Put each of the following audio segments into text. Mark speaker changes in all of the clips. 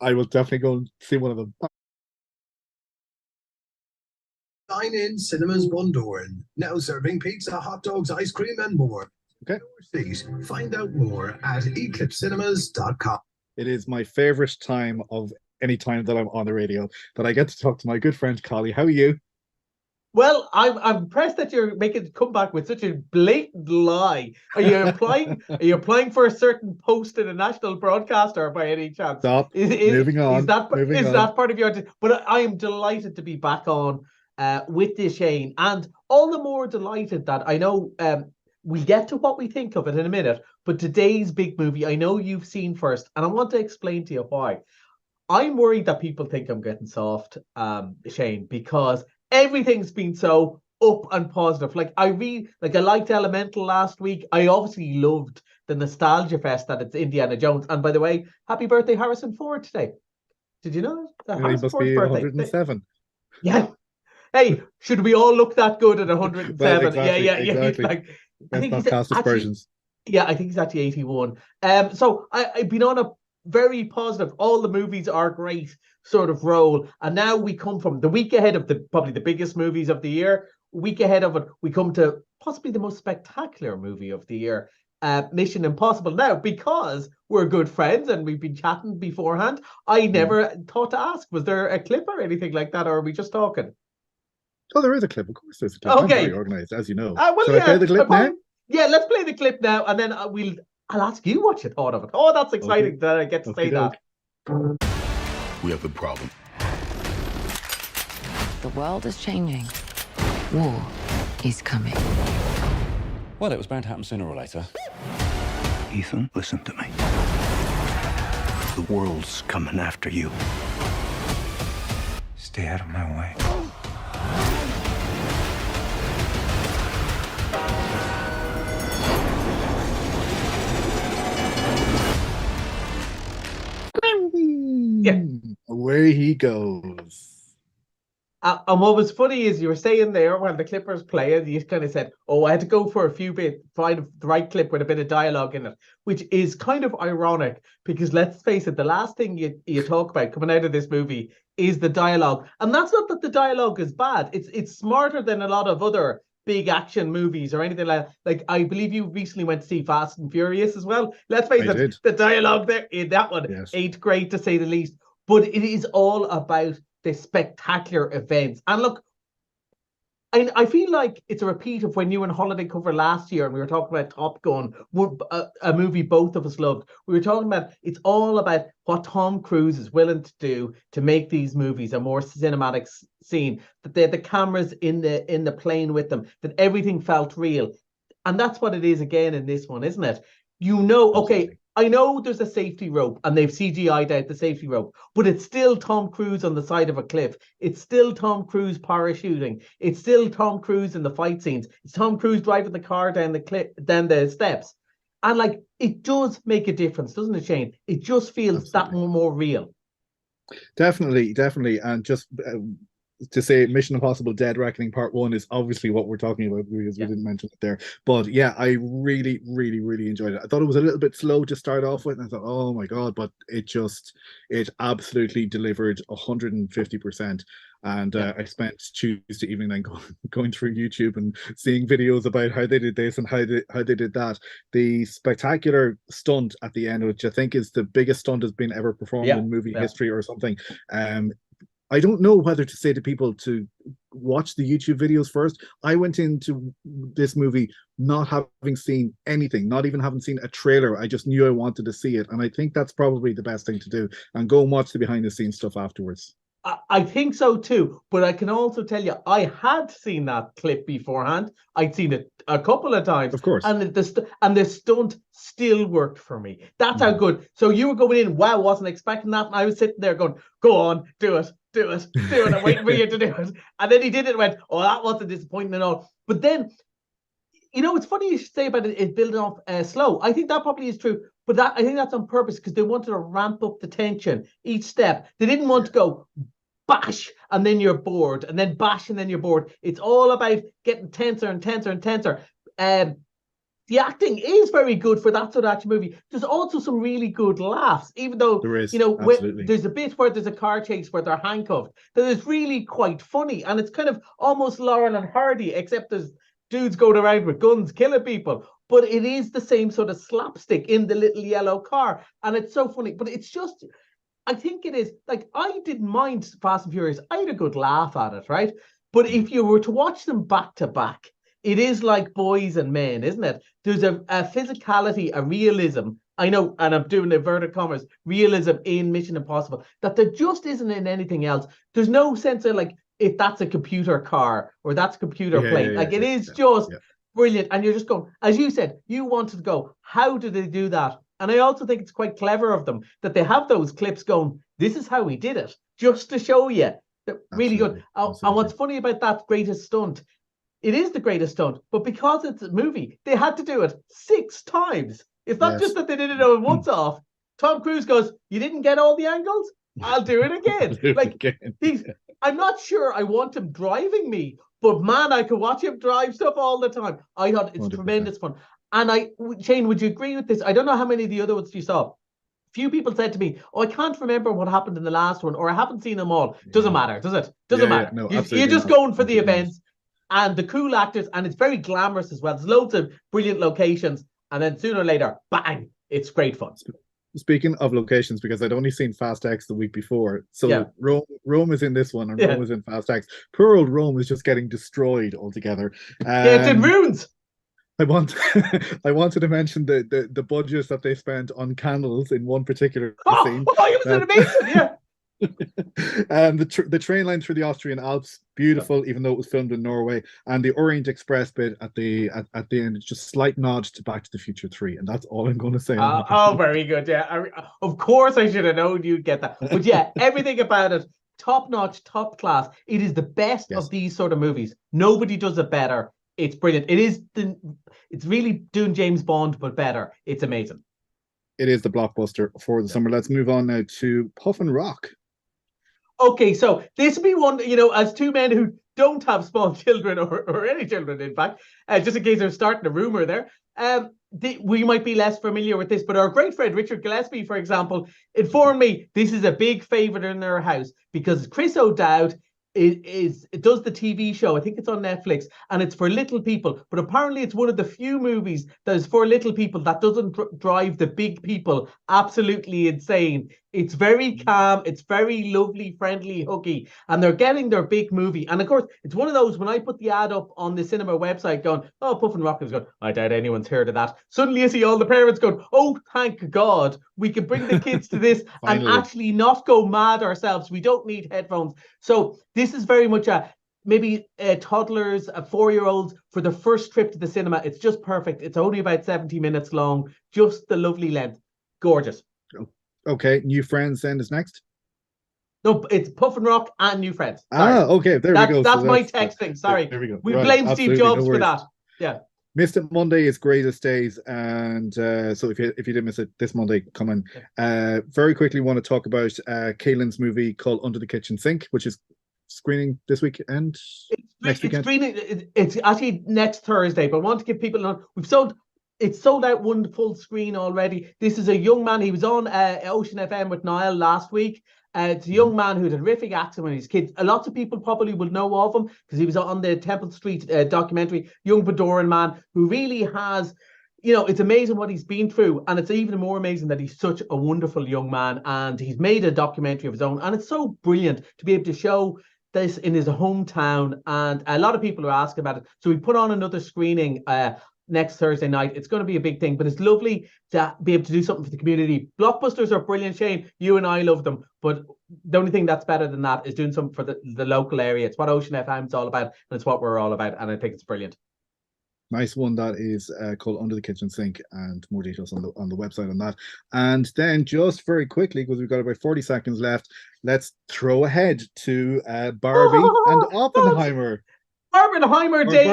Speaker 1: I will definitely go and see one of them.
Speaker 2: Dine in Cinemas Bundoran, now serving pizza, hot dogs, ice cream, and more.
Speaker 1: Okay.
Speaker 2: Find out more at eclipsecinemas.com.
Speaker 1: It is my favorite time of any time that I'm on the radio that I get to talk to my good friend Collie. How are you?
Speaker 3: Well, I'm impressed that you're making a comeback with such a blatant lie. Are you applying? Are you applying for a certain post in a national broadcaster by any chance?
Speaker 1: Stop.
Speaker 3: Is
Speaker 1: Moving
Speaker 3: is
Speaker 1: on.
Speaker 3: that
Speaker 1: Moving
Speaker 3: is
Speaker 1: on.
Speaker 3: that part of your? But I am delighted to be back on with this, Shane, and all the more delighted that I know we'll get to what we think of it in a minute. But today's big movie, I know you've seen first, and I want to explain to you why. I'm worried that people think I'm getting soft, Shane, because everything's been so up and positive. I liked Elemental last week. I obviously loved the nostalgia fest that it's Indiana Jones. And by the way, happy birthday, Harrison Ford today. Did you know that?
Speaker 1: He
Speaker 3: Harrison
Speaker 1: must
Speaker 3: Ford's
Speaker 1: be
Speaker 3: birthday.
Speaker 1: 107.
Speaker 3: Yeah. Hey, should we all look that good at
Speaker 1: Well,
Speaker 3: 107? Yeah,
Speaker 1: exactly,
Speaker 3: yeah, yeah. He's
Speaker 1: exactly.
Speaker 3: like, I
Speaker 1: Let's
Speaker 3: think
Speaker 1: not
Speaker 3: he's
Speaker 1: cast
Speaker 3: actually,
Speaker 1: aspersions.
Speaker 3: yeah, I think he's actually 81. So I've been on a very positive. All the movies are great sort of roll, and now we come from the week ahead of the probably the biggest movies of the year. Week ahead of it, we come to possibly the most spectacular movie of the year, Mission Impossible. Now, because we're good friends and we've been chatting beforehand, I
Speaker 1: Mhm.
Speaker 3: never thought to ask, was there a clip or anything like that, or are we just talking?
Speaker 1: Oh, there is a clip. Of course, there's a clip. I'm very
Speaker 3: Okay.
Speaker 1: organized, as you know.
Speaker 3: Well,
Speaker 1: Should I play
Speaker 3: yeah.
Speaker 1: the clip now?
Speaker 3: Yeah, let's play the clip now, and then I'll ask you what you thought of it. Oh, that's
Speaker 1: Okay.
Speaker 3: exciting that I get to
Speaker 1: Okay,
Speaker 3: say
Speaker 1: doke.
Speaker 3: that.
Speaker 4: We have a problem.
Speaker 5: The world is changing. War is coming.
Speaker 6: Well, it was bound to happen sooner or later.
Speaker 4: Ethan, listen to me. The world's coming after you.
Speaker 7: Stay out of my way.
Speaker 3: Yeah.
Speaker 1: Away he goes.
Speaker 3: And what was funny is you were saying there while the Clippers playing, you kind of said, "Oh, I had to go for a few bits, find the right clip with a bit of dialogue in it," which is kind of ironic because let's face it, the last thing you talk about coming out of this movie is the dialogue, and that's not that the dialogue is bad. It's smarter than a lot of other big action movies or anything like that. Like I believe you recently went to see Fast and Furious as well. Let's face
Speaker 1: I
Speaker 3: it,
Speaker 1: did.
Speaker 3: the dialogue there in that one
Speaker 1: Yes.
Speaker 3: ain't great to say the least, but it is all about the spectacular events. And look, I feel like it's a repeat of when you and Holiday covered last year and we were talking about Top Gun, a movie both of us loved. We were talking about it's all about what Tom Cruise is willing to do to make these movies a more cinematic scene, that they had the cameras in the plane with them, that everything felt real. And that's what it is again in this one, isn't it? You know, okay,
Speaker 1: Absolutely.
Speaker 3: I know there's a safety rope and they've CGI'd out the safety rope, but it's still Tom Cruise on the side of a cliff. It's still Tom Cruise parachuting. It's still Tom Cruise in the fight scenes. It's Tom Cruise driving the car down the cliff, down the steps. And like it does make a difference, doesn't it, Shane? It just feels that
Speaker 1: Absolutely.
Speaker 3: more real.
Speaker 1: Definitely, definitely. And just to say Mission Impossible Dead Reckoning Part 1 is obviously what we're talking about because we
Speaker 3: Yeah.
Speaker 1: didn't mention it there. But yeah, I really, really, really enjoyed it. I thought it was a little bit slow to start off with, and I thought, oh my God, but it absolutely delivered 150%. And
Speaker 3: Yeah.
Speaker 1: I spent Tuesday evening then going through YouTube and seeing videos about how they did this and how they did that. The spectacular stunt at the end, which I think is the biggest stunt has been ever performed
Speaker 3: Yeah.
Speaker 1: in movie
Speaker 3: Yeah.
Speaker 1: history or something. I don't know whether to say to people to watch the YouTube videos first. I went into this movie not having seen anything, not even having seen a trailer. I just knew I wanted to see it. And I think that's probably the best thing to do and go and watch the behind the scenes stuff afterwards.
Speaker 3: I think so too, but I can also tell you I had seen that clip beforehand. I'd seen it a couple of times,
Speaker 1: Of course.
Speaker 3: and the stunt still worked for me. That's how good. So you were going in, wow, wasn't expecting that, and I was sitting there going, "Go on, do it, do it, do it." I'm waiting for you to do it, and then he did it. And went, "Oh, that wasn't disappointing at all." But then it's funny you should say about it building off slow. I think that probably is true, but I think that's on purpose because they wanted to ramp up the tension each step. They didn't want to go bash and then you're bored, and then bash and then you're bored. It's all about getting tenser and tenser and tenser. the acting is very good for that sort of action movie. There's also some really good laughs, even though
Speaker 1: There is,
Speaker 3: when
Speaker 1: absolutely.
Speaker 3: there's a bit where there's a car chase where they're handcuffed that is really quite funny, and it's kind of almost Laurel and Hardy, except there's dudes going around with guns killing people. But it is the same sort of slapstick in the little yellow car, and it's so funny. But it's just, I think it is like, I didn't mind Fast and Furious. I had a good laugh at it, right? But if you were to watch them back to back, it is like Boys and Men, isn't it? There's a physicality, a realism. I know, and I'm doing inverted commas, realism in Mission Impossible that there just isn't in anything else. There's no sense of like, if that's a computer car or that's a computer plane. Like it is just brilliant. And you're just going, as you said, you wanted to go, how did they do that? And I also think it's quite clever of them that they have those clips going, this is how we did it, just to show you. Really good. And what's funny about that greatest stunt, it is the greatest stunt, but because it's a movie, they had to do it 6 times. It's not just that they did it once off. Tom Cruise goes, you didn't get all the angles? I'll do it again. I'm not sure I want him driving me, but man, I could watch him drive stuff all the time. I thought it's 100%. Tremendous fun. And Shane, would you agree with this? I don't know how many of the other ones you saw. Few people said to me, "Oh, I can't remember what happened in the last one, or I haven't seen them all." Doesn't matter, does it? Doesn't matter.
Speaker 1: No,
Speaker 3: you're just going for the events and the cool actors, and it's very glamorous as well. There's loads of brilliant locations, and then sooner or later, bang! It's great fun.
Speaker 1: Speaking of locations, because I'd only seen Fast X the week before, so Rome is in this one, and Rome is in Fast X. Poor old Rome is just getting destroyed altogether.
Speaker 3: It's in ruins.
Speaker 1: I wanted to mention the budget that they spent on candles in one particular scene.
Speaker 3: Oh, it was amazing, yeah.
Speaker 1: And the train line through the Austrian Alps, beautiful, even though it was filmed in Norway. And the Orient Express bit at the end, it's just slight nod to Back to the Future 3, and that's all I'm going to say.
Speaker 3: Very good. Yeah, of course I should have known you'd get that. But yeah, everything about it, top notch, top class. It is the best of these sort of movies. Nobody does it better. It's brilliant. It's really doing James Bond, but better. It's amazing.
Speaker 1: It is the blockbuster for the summer. Let's move on now to Puffin Rock.
Speaker 3: Okay, so this will be one, as two men who don't have small children or any children, in fact, just in case they're starting a rumor there, we might be less familiar with this, but our great friend Richard Gillespie, for example, informed me this is a big favourite in their house because Chris O'Dowd it does the TV show. I think it's on Netflix, and it's for little people. But apparently, it's one of the few movies that is for little people that doesn't drive the big people absolutely insane. It's very calm. It's very lovely, friendly, huggy, and they're getting their big movie. And of course, it's one of those when I put the ad up on the cinema website, going, "Oh, Puffin Rock is going." I doubt anyone's heard of that. Suddenly, you see all the parents going, "Oh, thank God, we can bring the kids to this and actually not go mad ourselves. We don't need headphones." So this is very much maybe toddlers, 4-year-olds for the first trip to the cinema. It's just perfect. It's only about 70 minutes long. Just the lovely length. Gorgeous.
Speaker 1: Okay, New Friends then is next.
Speaker 3: No, it's Puffin Rock and New Friends.
Speaker 1: Sorry. Okay, there we go.
Speaker 3: That's my texting. Sorry.
Speaker 1: There we go.
Speaker 3: We blame Steve Jobs for that. Yeah.
Speaker 1: Missed it Monday is Greatest Days, and so if you did miss it this Monday, come in. Very quickly, want to talk about Caitlyn's movie called Under the Kitchen Sink, which is screening this weekend. Next weekend.
Speaker 3: It's actually next Thursday, but I want to give people it's sold out one full screen already. This is a young man. He was on Ocean FM with Niall last week. It's a young man who had a horrific accident when he was a kid. Lots of people probably would know of him because he was on the Temple Street documentary, young Badoran man who really has, it's amazing what he's been through. And it's even more amazing that he's such a wonderful young man and he's made a documentary of his own. And it's so brilliant to be able to show this in his hometown. And a lot of people are asking about it. So we put on another screening next Thursday night. It's going to be a big thing, but it's lovely to be able to do something for the community. Blockbusters are brilliant, Shane. You and I love them, but the only thing that's better than that is doing something for the local area. It's what Ocean FM is all about, and it's what we're all about, and I think it's brilliant.
Speaker 1: Nice one. That is called Under the Kitchen Sink, and more details on the website on that. And then just very quickly, because we've got about 40 seconds left, let's throw ahead to Barbie and Oppenheimer.
Speaker 3: Barbenheimer Day.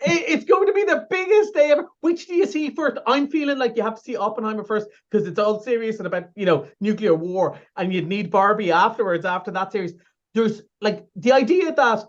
Speaker 3: It's going to be the biggest day ever. Which do you see first? I'm feeling like you have to see Oppenheimer first because it's all serious and about, nuclear war, and you'd need Barbie afterwards after that series. There's like the idea that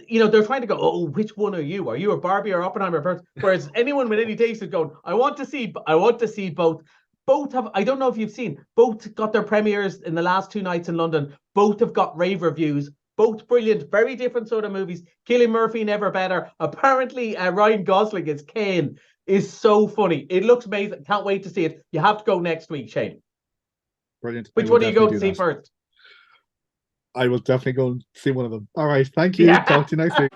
Speaker 3: you know, they're trying to go, oh, which one are you? Are you a Barbie or Oppenheimer person? Whereas anyone with any taste is going, I want to see both. Both have, I don't know if you've seen, both got their premieres in the last 2 nights in London. Both have got rave reviews. Both brilliant, very different sort of movies. Cillian Murphy, never better. Apparently, Ryan Gosling as Kane is so funny. It looks amazing. Can't wait to see it. You have to go next week, Shane.
Speaker 1: Brilliant.
Speaker 3: Which one are you going to see first?
Speaker 1: I will definitely go and see one of them. All right. Thank you.
Speaker 3: Yeah.
Speaker 1: Talk to you next week.